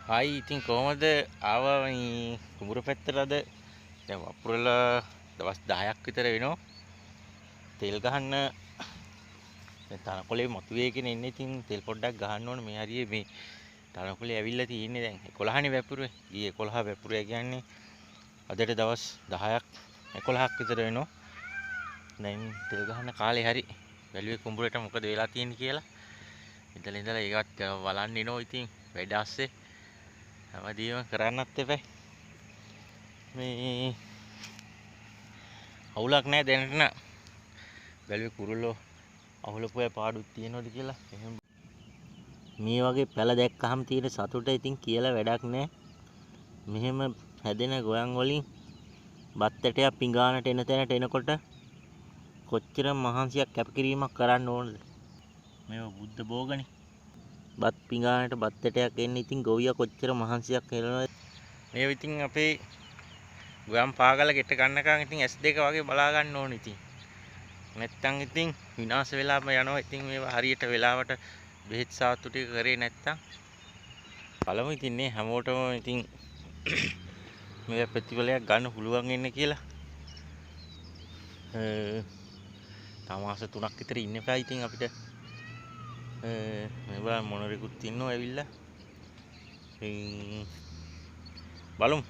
Hi ඉතින් කොහොමද ආවා මේ කුඹුර පැත්තටද? දැන් වපුරලා දවස් 10ක් විතර වෙනවා. තෙල් ගහන්න දැන් තනකොළේ මතුවේගෙන ඉන්නේ. ඉතින් තෙල් පොඩ්ඩක් ගහන්න ඕනේ. මේ හරියේ මේ තනකොළේ ඇවිල්ලා තියෙන්නේ දැන් 11නේ වැපුරුවේ. ඊයේ 11 වැපුරුවා කියන්නේ අදට දවස් 10ක් 11ක් විතර වෙනවා. දැන් තෙල් ගහන්න කාලේ හරි. බැලුවේ කුඹුරට මොකද වෙලා තියෙන්නේ කියලා. ඉඳලා ඒකත් බලන්න එනවා. ඉතින් වැඩ ඇස්සේ හැමදේම කරන්නත් එපා. මේ අවුලක් නැහැ දැනට න ะ. බැලුවේ කුරුල්ලෝ අවුලපු අය පාඩුවක් තියනවද කියලා. එහෙම මේ වගේ පැල දැක්කහම තියෙන සතුට ඉතින් කියලා වැඩක් නැහැ. මෙහෙම හැදෙන ගොයන් වලින් බත් ඇටයක් පිඟානට එන තැනට එනකොට කොච්චර මහන්සියක් කැපකිරීමක් කරන්න ඕනද? මේව බුද්ධ භෝගනේ. බත් පිඟානට බත් ඇටයක් එන්න ඉතින් ගොවියා කොච්චර මහන්සියක් කරනවද? මේ ඉතින් අපේ ගොයන් පාගල ගෙට ගන්නකම් ඉතින් S2 වගේ බලා ගන්න ඕනේ ඉතින්. නැත්තම් ඉතින් විනාශ වෙලාම යනවා. ඉතින් මේවා හරියට වෙලාවට බෙහෙත් සාතු ටික කරේ නැත්තම් බලමු ඉතින් නේ හැමෝටම ඉතින් මේ ප්‍රතිඵලයක් ගන්න පුළුවන් වෙන්නේ කියලා. තව මාස 3ක් විතර ඉන්න එපා ඉතින් අපිට. මේවා මොනරිකුත් ඉන්නව ඇවිල්ලා. ඉතින් බලමු